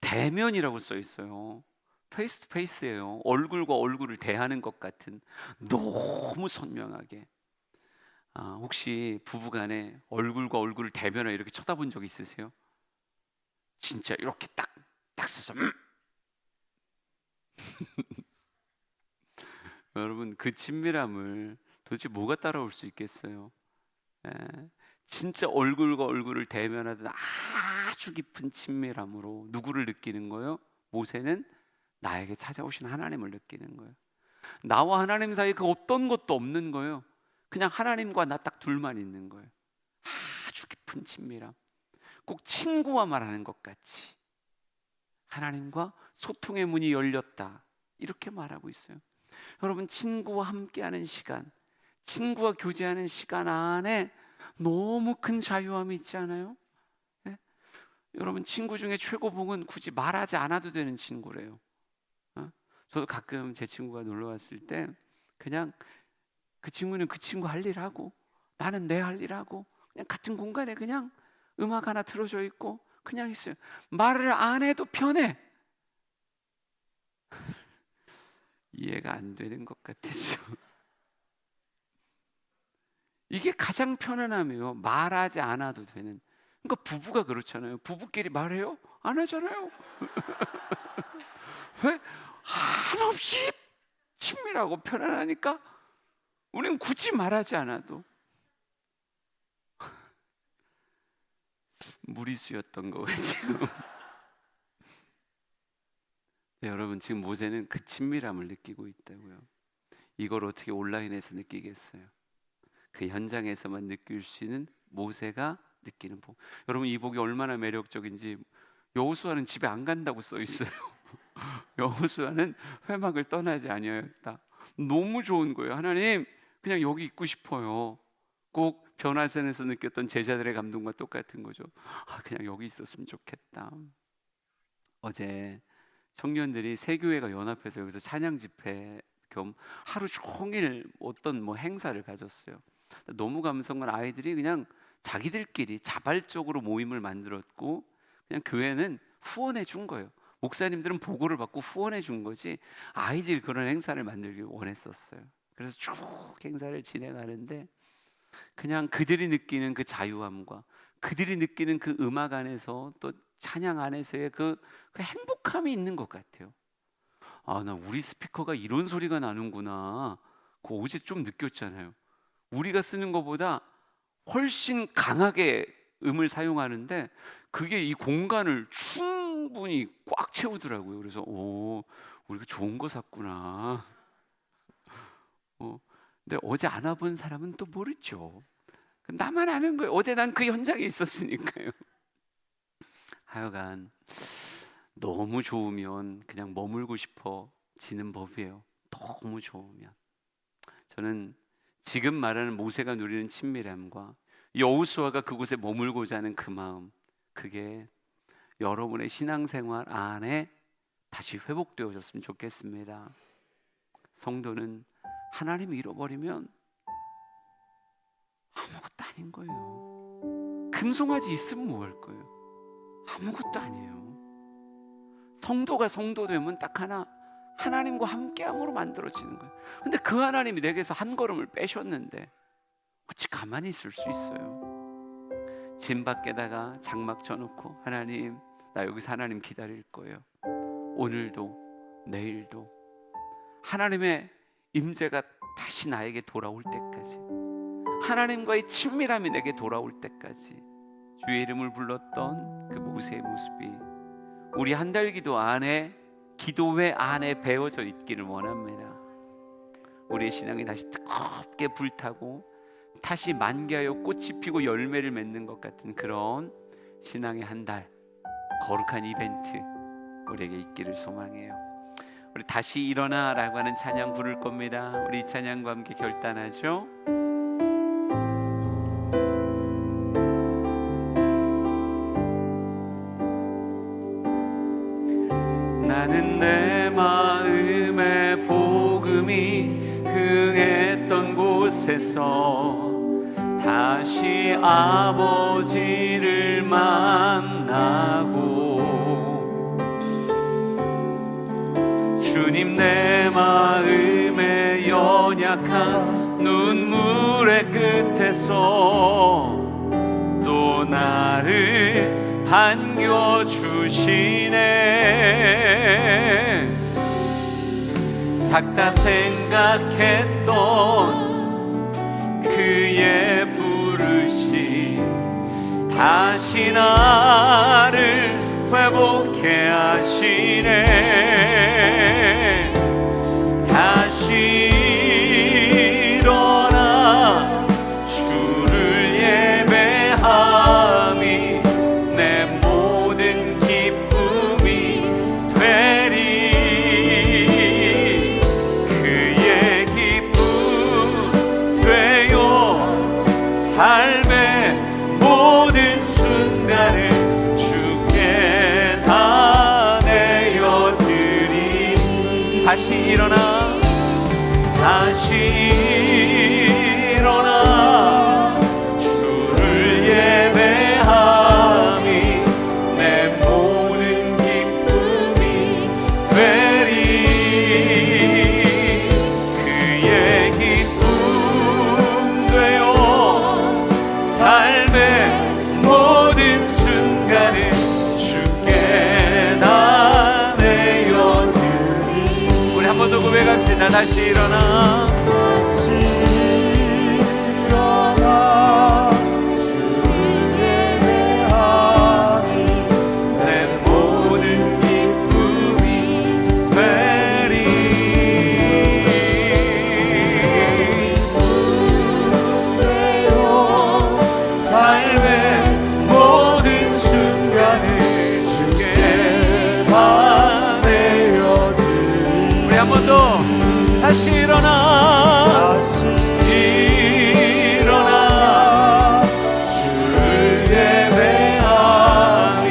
대면이라고 써 있어요. 페이스 투 페이스예요. 얼굴과 얼굴을 대하는 것 같은, 너무 선명하게. 혹시 부부간에 얼굴과 얼굴을 대면하 이렇게 쳐다본 적 있으세요? 진짜 이렇게 딱 서서 여러분, 그 친밀함을 도대체 뭐가 따라올 수 있겠어요? 예, 진짜 얼굴과 얼굴을 대면하던 아주 깊은 친밀함으로 누구를 느끼는 거예요? 모세는 나에게 찾아오신 하나님을 느끼는 거예요. 나와 하나님 사이에 그 어떤 것도 없는 거예요. 그냥 하나님과 나 딱 둘만 있는 거예요. 아주 깊은 친밀함. 꼭 친구와 말하는 것 같이 하나님과 소통의 문이 열렸다, 이렇게 말하고 있어요. 여러분, 친구와 함께하는 시간, 친구와 교제하는 시간 안에 너무 큰 자유함이 있지 않아요? 네? 여러분, 친구 중에 최고봉은 굳이 말하지 않아도 되는 친구래요. 저도 가끔 제 친구가 놀러 왔을 때 그냥 그 친구는 그 친구 할 일 하고 나는 내 할 일 하고 그냥 같은 공간에 그냥 음악 하나 틀어져 있고 그냥 있어요. 말을 안 해도 편해. 이해가 안 되는 것 같았죠. 이게 가장 편안함이에요. 말하지 않아도 되는. 그러니까 부부가 그렇잖아요. 부부끼리 말해요? 안 하잖아요. 왜? 한없이 친밀하고 편안하니까 우리는 굳이 말하지 않아도. 무리수였던 것 같아요. 네, 여러분, 지금 모세는 그 친밀함을 느끼고 있다고요. 이걸 어떻게 온라인에서 느끼겠어요? 그 현장에서만 느낄 수 있는 모세가 느끼는 복. 여러분, 이 복이 얼마나 매력적인지. 여호수아는 집에 안 간다고 써 있어요. 여호수아는 회막을 떠나지 아니하였다. 너무 좋은 거예요. 하나님, 그냥 여기 있고 싶어요. 꼭 변화산에서 느꼈던 제자들의 감동과 똑같은 거죠. 그냥 여기 있었으면 좋겠다. 어제 청년들이 새 교회가 연합해서 여기서 찬양 집회 겸 하루 종일 어떤 행사를 가졌어요. 너무 감사한 건 아이들이 그냥 자기들끼리 자발적으로 모임을 만들었고, 그냥 교회는 후원해 준 거예요. 목사님들은 보고를 받고 후원해 준 거지 아이들이 그런 행사를 만들기 원했었어요. 그래서 쭉 행사를 진행하는데 그냥 그들이 느끼는 그 자유함과 그들이 느끼는 그 음악 안에서 또 찬양 안에서의 그 행복함이 있는 것 같아요. 나 우리 스피커가 이런 소리가 나는구나. 그거 어제 좀 느꼈잖아요. 우리가 쓰는 것보다 훨씬 강하게 음을 사용하는데 그게 이 공간을 충분히 꽉 채우더라고요. 그래서 우리가 좋은 거 샀구나. 근데 어제 안 와본 사람은 또 모르죠. 나만 아는 거예요. 어제 난 그 현장에 있었으니까요. 하여간 너무 좋으면 그냥 머물고 싶어지는 법이에요. 너무 좋으면. 저는 지금 말하는 모세가 누리는 친밀함과 여호수아가 그곳에 머물고자 하는 그 마음, 그게 여러분의 신앙생활 안에 다시 회복되어졌으면 좋겠습니다. 성도는 하나님을 잃어버리면 아무것도 아닌 거예요. 금송아지 있으면 뭐 할 거예요? 아무것도 아니에요. 성도가 성도 되면 딱 하나, 하나님과 함께함으로 만들어지는 거예요. 근데 그 하나님이 내게서 한 걸음을 빼셨는데 어찌 가만히 있을 수 있어요? 진 밖에다가 장막 쳐놓고 하나님, 나 여기서 하나님 기다릴 거예요. 오늘도 내일도 하나님의 임재가 다시 나에게 돌아올 때까지, 하나님과의 친밀함이 내게 돌아올 때까지 주의 이름을 불렀던 그 모세의 모습이 우리 한 달 기도 안에, 기도회 안에 배어져 있기를 원합니다. 우리의 신앙이 다시 뜨겁게 불타고 다시 만개하여 꽃이 피고 열매를 맺는 것 같은 그런 신앙의 한 달, 거룩한 이벤트 우리에게 있기를 소망해요. 우리 다시 일어나라고 하는 찬양 부를 겁니다. 우리 이 찬양과 함께 결단하죠. 나는 내 마음의 복음이 흥했던 곳에서 다시 아버지를 만나고, 주님 내 마음의 연약한 눈물의 끝에서 또 나를 반겨주시네. 작다 생각했던 그의 부르심 다시 나를 회복해 하시네. 다시 일어나 주를 예배함이 내 모든 기쁨이 되리. 그의 기쁨 되어 삶의 모든 순간을 주께 다 내어드리. 다시 일어나 다시 일어나 주를 예배함이 내 모든 기쁨이 되리. 그의 기쁨 되어 삶의 모든 순간을 주께 다 내어드리. 우리 한 번 더 고백합시다. 다시 일어나 다시 일어나 주를 예배하니 내 모든 기쁨이 되리. 되어 삶의 모든 순간을 주께 다 내어드리. 우리 한 번 더 다시 일어나 다시 일어나 주를 예배하니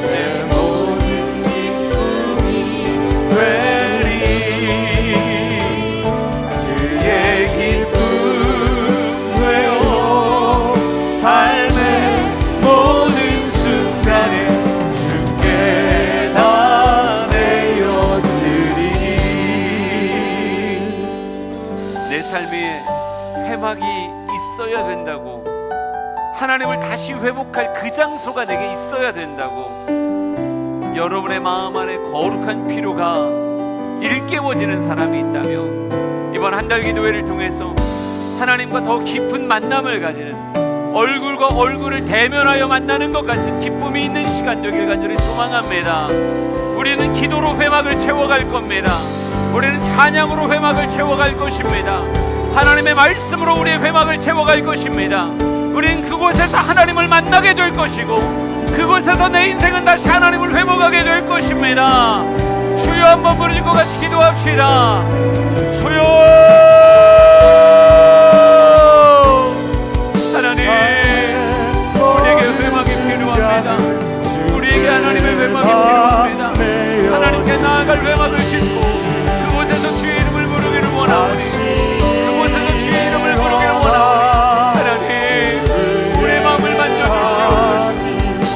내 모든 기쁨이 되리. 그의 기쁨 되어 삶의 모든 순간을 주께 다 내 삶에 회막이 있어야 된다고, 하나님을 다시 회복할 그 장소가 내게 있어야 된다고, 여러분의 마음 안에 거룩한 필요가 일깨워지는 사람이 있다면 이번 한 달 기도회를 통해서 하나님과 더 깊은 만남을 가지는, 얼굴과 얼굴을 대면하여 만나는 것 같은 기쁨이 있는 시간 되길 간절히 소망합니다. 우리는 기도로 회막을 채워갈 겁니다. 우리는 찬양으로 회막을 채워갈 것입니다. 하나님의 말씀으로 우리의 회막을 채워갈 것입니다. 우리는 그곳에서 하나님을 만나게 될 것이고, 그곳에서 내 인생은 다시 하나님을 회복하게 될 것입니다. 주여 한번 부르짖고 같이 기도합시다. 주여 하나님, 우리에게 회막이 필요합니다. 우리에게 하나님의 회막이 필요합니다. 하나님께 나아갈 회막을 짓고 그곳에서 주의 이름을 부르기를 원하오니, 그곳에서 주의 이름을 부르기를 원하오니, 하나님 우리의 마음을 만져주시옵소서.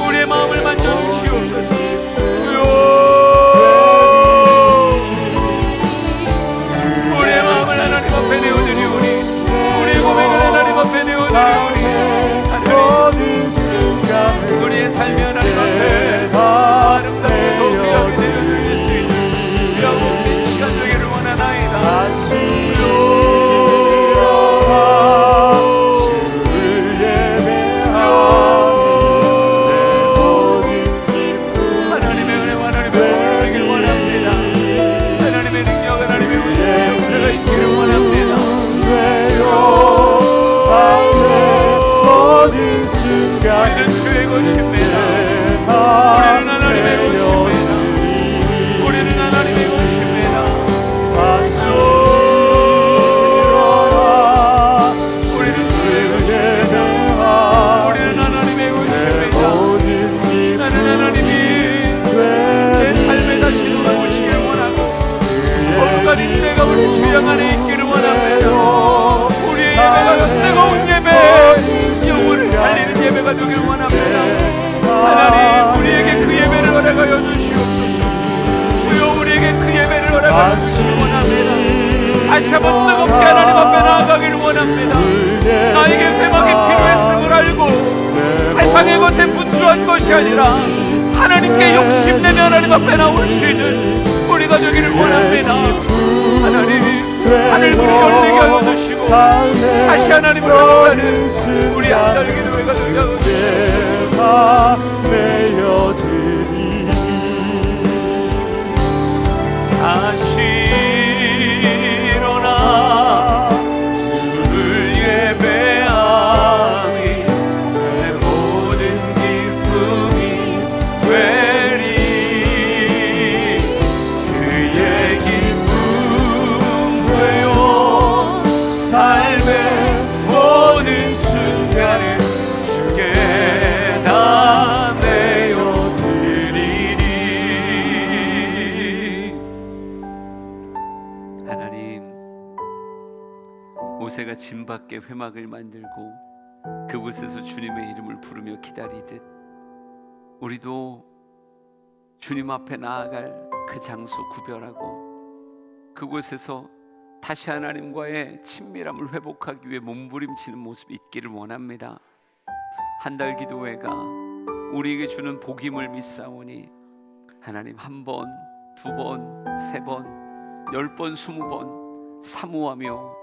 우리의 마음을 만져주시옵소서. 주여 우리의 마음을 하나님 앞에 내어드리오니, 우리의 고백을 하나님 앞에 내어드리오니, 하나님 우리의 삶이 하나님 앞에 아름답게 더 귀하게 되어드릴 수 있는 귀하고 긴 시간 되기를 원하나이다. 하나님의 은혜와 하나님의 복을 원합니다. 하나님의 능력, 하나님의 은혜와 역사가 있기를 원합니다. 우리는 주의 것입니다. 우리는 하나님의 것입니다. 우리는 하나님의 것입니다. 우리는 주의 것입니다. 우리는 하나님의 것입니다. 나는 하나님이 내 삶에 다시 돌아오시길 원하고, 거룩한 인내가 우리 주양 안에 있기를 원합니다. 우리의 예배가 뜨거운 예배, 영혼을 살리는 예배가 되길 원합니다. 하나님 우리에게 그 예배를 허락하여 주시옵소서. 주여 우리에게 그 예배를 허락하여 주시기 원합니다. 다시 한번 뜨겁게 하나님 앞에 나아가기를 것에 분주한 것이 아니라 하나님께 욕심내며 하나님 앞에 나올 수 있는 우리가 되기를 원합니다. 하나님, 하늘문이 열리게 하여 주시고 다시 하나님으로 나가는 우리 한달기도회가 되게 하여 주시고 다시 일어나 주를 예배하니 내 모든 기쁨이 되리. 그의 기쁨 되어 삶의 모든 순간을 주께 다 내어 드리리. 하나님, 모세가 진 밖에 회막을 만들고 그곳에서 주님의 이름을 부르며 기다리듯 우리도 주님 앞에 나아갈 그 장소 구별하고 그곳에서 다시 하나님과의 친밀함을 회복하기 위해 몸부림치는 모습이 있기를 원합니다. 한달 기도회가 우리에게 주는 복임을 믿사오니 하나님, 1번, 2번, 3번, 10번, 20번 사모하며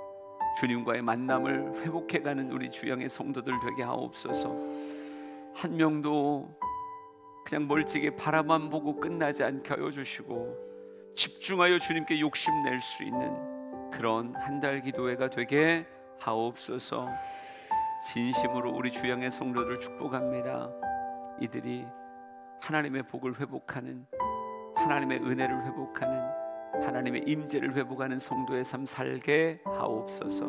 주님과의 만남을 회복해가는 우리 주양의 성도들 되게 하옵소서. 한 명도 그냥 멀찍이 바라만 보고 끝나지 않게 하여 주시고 집중하여 주님께 욕심낼 수 있는 그런 한달 기도회가 되게 하옵소서. 진심으로 우리 주양의 성도들 축복합니다. 이들이 하나님의 복을 회복하는, 하나님의 은혜를 회복하는, 하나님의 임재를 회복하는 성도의 삶 살게 하옵소서.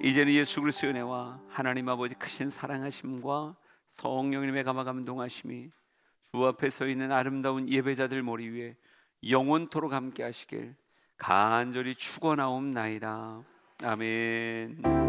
이제는 예수 그리스도의 은혜와 하나님 아버지 크신 사랑하심과 성령님의 감화감동하심이 주 앞에 서 있는 아름다운 예배자들 머리 위에 영원토록 함께 하시길 간절히 축원하옵나이다. 아멘.